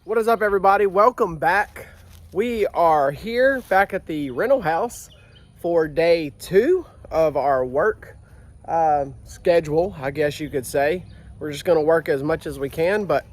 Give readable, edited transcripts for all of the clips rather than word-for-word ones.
What is up, everybody? Welcome back. We are here back at the rental house for day 2 of our work schedule, I guess you could say. We're just going to work as much as we can, but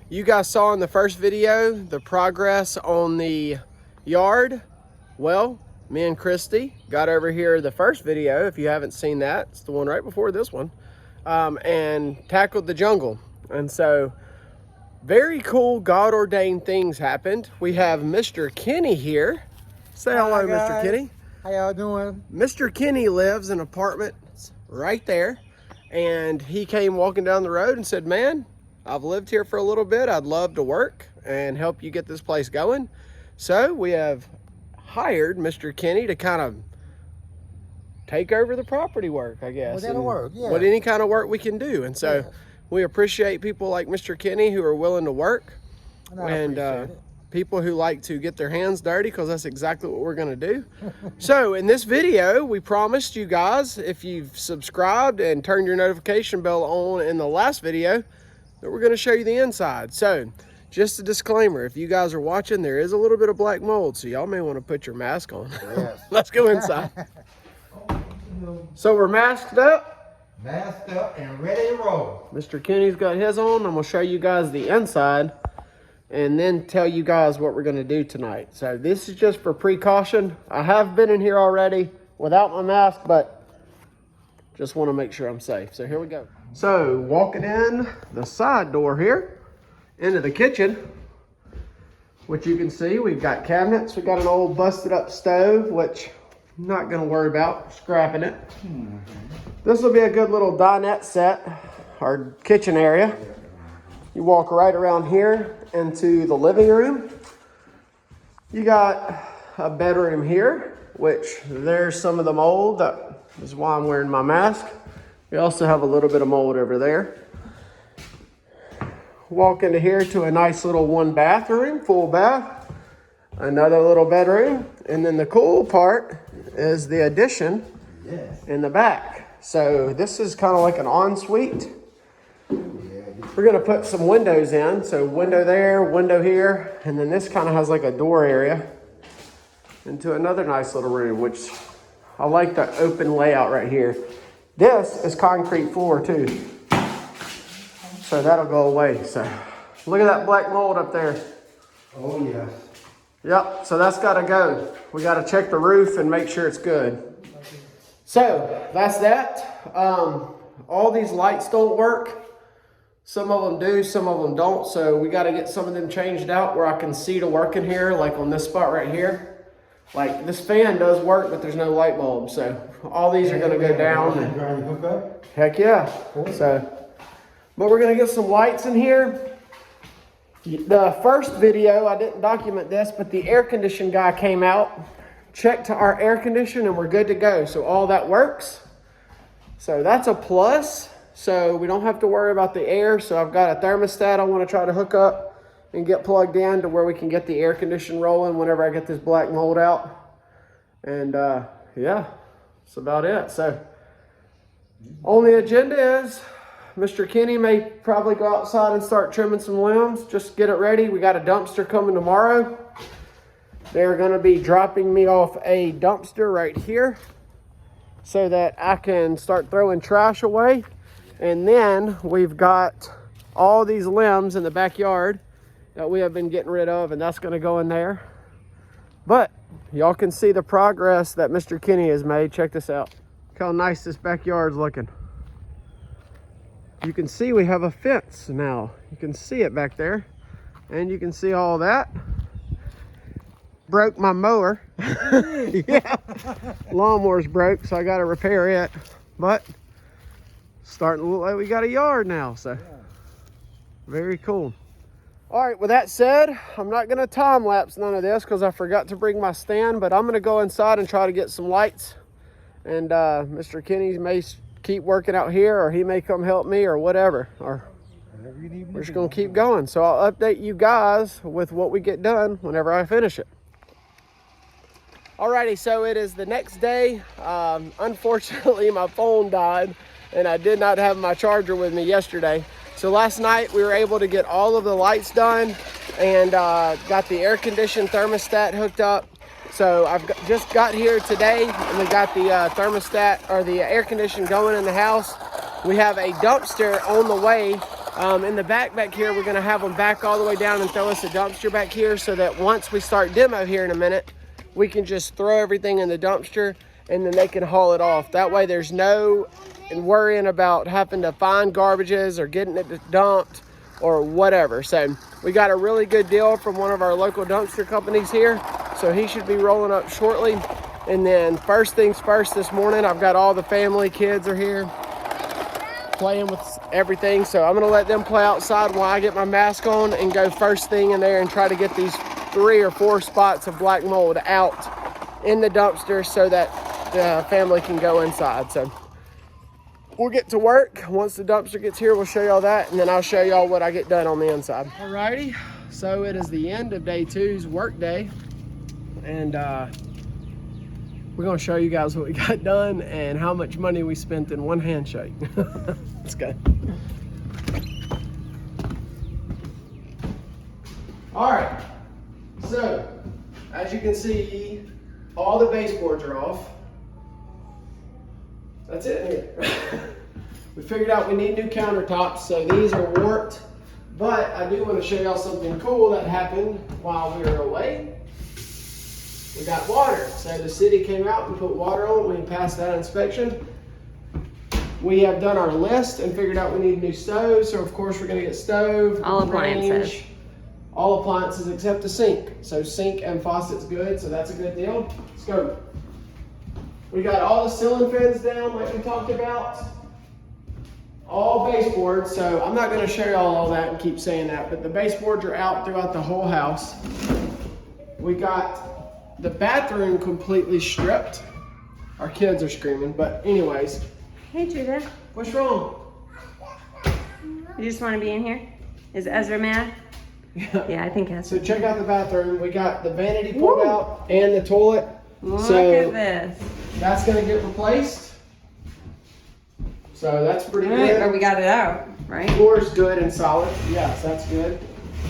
you guys saw in the first video the progress on the yard. Well, me and Christy got over here the first video. If you haven't seen that, it's the one right before this one, and tackled the jungle. And so very cool, God-ordained things happened. We have Mr. Kenny here. Say hello, Mr. Kenny. How y'all doing? Mr. Kenny lives in an apartment right there, and he came walking down the road and said, man, I've lived here for a little bit. I'd love to work and help you get this place going. So we have hired Mr. Kenny to kind of take over the property work, I guess. Well, that'll work, yeah. What any kind of work we can do. And so we appreciate people like Mr. Kenny who are willing to work, and people who like to get their hands dirty, because that's exactly what we're going to do. So in this video, we promised you guys, if you've subscribed and turned your notification bell on in the last video, that we're going to show you the inside. So just a disclaimer, if you guys are watching, there is a little bit of black mold, so y'all may want to put your mask on. Yes. Let's go inside. So we're masked up. Masked up and ready to roll. Mr. Kenny's got his on. I'm going to show you guys the inside and then tell you guys what we're going to do tonight. So this is just for precaution. I have been in here already without my mask, but just want to make sure I'm safe. So here we go. So walking in the side door here into the kitchen, which you can see, we've got cabinets. We've got an old busted up stove, which I'm not going to worry about scrapping it. This will be a good little dinette set, our kitchen area. You walk right around here into the living room. You got a bedroom here, which there's some of the mold. That is why I'm wearing my mask. We also have a little bit of mold over there. Walk into here to a nice little 1 bathroom, full bath. Another little bedroom. And then the cool part is the addition in the back. So this is kind of like an ensuite. We're going to put some windows in. So window there, window here. And then this kind of has like a door area into another nice little room, which I like the open layout right here. This is concrete floor too. So that'll go away. So look at that black mold up there. Oh, yes. Yep, so that's got to go. We got to check the roof and make sure it's good. So that's that. All these lights don't work. Some of them do, some of them don't. So we got to get some of them changed out where I can see to work in here, like on this spot right here. Like this fan does work, but there's no light bulb. So all these are going to go down. And, heck yeah. So, but we're going to get some lights in here. The first video, I didn't document this, but the air condition guy came out, checked our air condition, and we're good to go. So all that works. So that's a plus. So we don't have to worry about the air. So I've got a thermostat I want to try to hook up and get plugged in to where we can get the air condition rolling whenever I get this black mold out. And yeah, that's about it. So on the agenda is Mr. Kenny may probably go outside and start trimming some limbs. Just get it ready. We got a dumpster coming tomorrow. They're going to be dropping me off a dumpster right here so that I can start throwing trash away. And then we've got all these limbs in the backyard that we have been getting rid of, and that's going to go in there. But y'all can see the progress that Mr. Kenny has made. Check this out. Look how nice this backyard's looking. You can see we have a fence now. You can see it back there, and you can see all that. Broke my mower. Yeah, lawnmower's broke, so I got to repair it. But starting to look like we got a yard now, so very cool. All right, with that said, I'm not going to time lapse none of this because I forgot to bring my stand, but I'm going to go inside and try to get some lights. And Mr. Kenny may keep working out here, or he may come help me, or whatever. Or we're just going to keep going. So I'll update you guys with what we get done whenever I finish it. Alrighty, so it is the next day. Unfortunately, my phone died, and I did not have my charger with me yesterday. So last night we were able to get all of the lights done. and got the air conditioned thermostat hooked up. So I've just got here today, and we got the thermostat or the air conditioning going in the house. We have a dumpster on the way. In the back here, we're gonna have them back all the way down and throw us a dumpster back here so that once we start demo here in a minute, we can just throw everything in the dumpster and then they can haul it off. That way there's no worrying about having to find garbages or getting it dumped or whatever. So we got a really good deal from one of our local dumpster companies here. So he should be rolling up shortly. And then first things first this morning, I've got all the family, kids are here playing with everything. So I'm gonna let them play outside while I get my mask on and go first thing in there and try to get these 3 or 4 spots of black mold out in the dumpster so that the family can go inside. So we'll get to work. Once the dumpster gets here, we'll show y'all that, and then I'll show y'all what I get done on the inside. Alrighty, so it is the end of day 2's work day, and we're gonna show you guys what we got done and how much money we spent in one handshake. Let's go. All right, so as you can see, all the baseboards are off. That's it here. We figured out we need new countertops, so these are warped, but I do want to show y'all something cool that happened while we were away. We got water. So the city came out and put water on. We passed that inspection. We have done our list and figured out we need new stoves. So of course we're gonna get stove, all appliances. All appliances except the sink. So sink and faucet's good, so that's a good deal. Let's go. We got all the ceiling fans down like we talked about. All baseboards, so I'm not gonna show y'all all that and keep saying that, but the baseboards are out throughout the whole house. We got the bathroom completely stripped. Our kids are screaming, but anyways. Hey, Judah. What's wrong? You just want to be in here? Is Ezra mad? Yeah, I think Ezra. So check out the bathroom. We got the vanity pulled out and the toilet. Look so at this. That's gonna get replaced. So that's pretty All right, good. but we got it out, right? Floor's good and solid. Yes, that's good.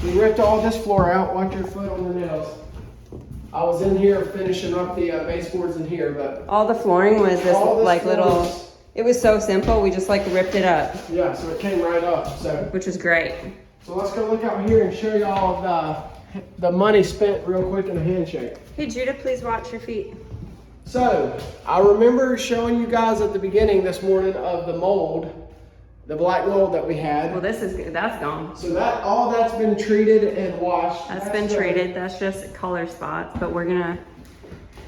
We ripped all this floor out. Watch your foot on the nails. I was in here finishing up the baseboards in here, but All the flooring was this like floor little, was- it was so simple. We just like ripped it up, yeah, so it came right up. So which was great. let's go look out here and show y'all the money spent real quick in a handshake. Hey, Judah, please watch your feet. So I remember showing you guys at the beginning this morning of the mold, the black mold that we had. Well, this is good. That's gone. So all that's been treated and washed. That's been treated. That's just color spots, but we're gonna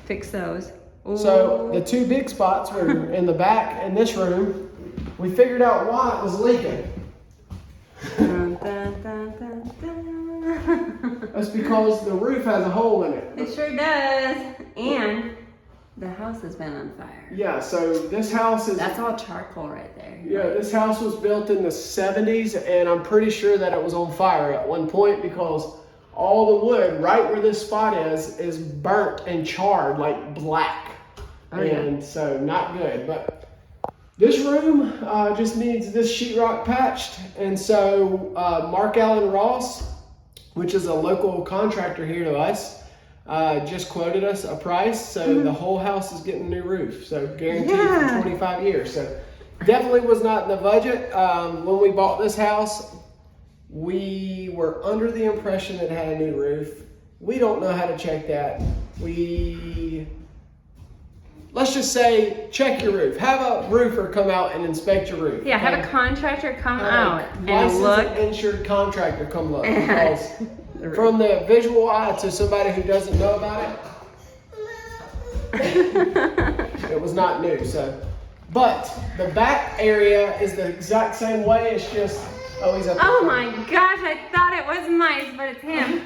fix those. Ooh. So the 2 big spots were in the back in this room. We figured out why it was leaking. Dun, dun, dun, dun, dun. That's because the roof has a hole in it. It sure does. And the house has been on fire. Yeah, so this house is... That's all charcoal right there. Yeah, this house was built in the 70s, and I'm pretty sure that it was on fire at one point because all the wood right where this spot is burnt and charred like black. Oh, yeah. And so not good. But this room just needs this sheetrock patched. And so Mark Allen Ross, which is a local contractor here to us, just quoted us a price. So the whole house is getting a new roof. So guaranteed for 25 years. So definitely was not in the budget. When we bought this house, we were under the impression it had a new roof. We don't know how to check that. Let's just say, check your roof. Have a roofer come out and inspect your roof. Yeah, have a contractor come out and look. Licensed insured contractor come look. Because from the visual eye to somebody who doesn't know about it, it was not new. So, but the back area is the exact same way. It's just he's up. Oh my gosh, I thought it was mice, but it's him.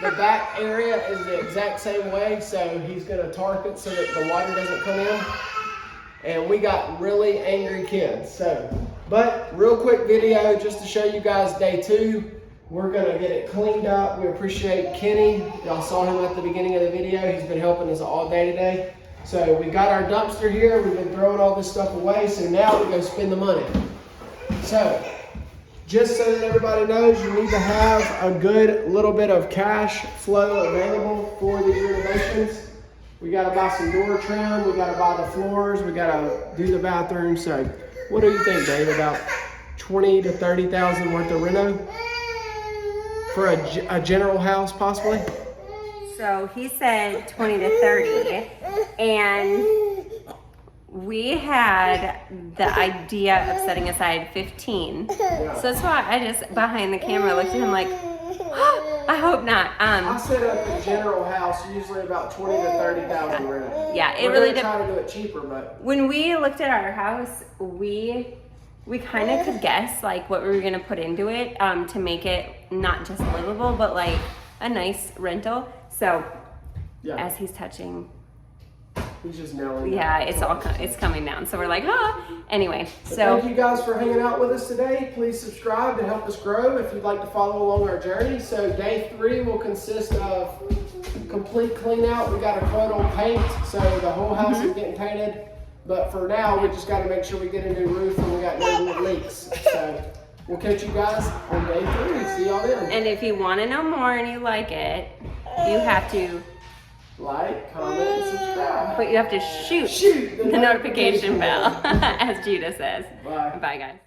The back area is the exact same way, so he's gonna tarp it so that the water doesn't come in. And we got really angry kids. So, but real quick video just to show you guys day 2. We're gonna get it cleaned up. We appreciate Kenny. Y'all saw him at the beginning of the video. He's been helping us all day today. So we got our dumpster here. We've been throwing all this stuff away. So now we go spend the money. So just so that everybody knows, you need to have a good little bit of cash flow available for these renovations. We gotta buy some door trim, we gotta buy the floors, we gotta do the bathroom. So what do you think, Dave, about 20 to 30,000 worth of reno for a general house possibly? So he said 20 to 30, and we had the idea of setting aside 15. Yeah. So that's why I just behind the camera looked at him like, oh, I hope not. I set up a general house usually about 20 to 30,000 reno. Yeah, it We're really gonna try to do it cheaper, but when we looked at our house, we kind of could guess like what we were gonna put into it to make it not just livable, but like a nice rental. So yeah, as he's touching, he's just nailing it. yeah, it's coming down. So we're like, anyway. But So thank you guys for hanging out with us today. Please subscribe to help us grow if you'd like to follow along our journey. So day 3 will consist of complete clean out. We got a quote on paint, so the whole house is getting painted. But for now, we just got to make sure we get a new roof and we got no leaks. So we'll catch you guys on day 3. See y'all then. and if you want to know more and you like it, you have to, Like, comment, and subscribe. but you have to shoot Shoot the notification bell, as Judah says. Bye. Bye, guys.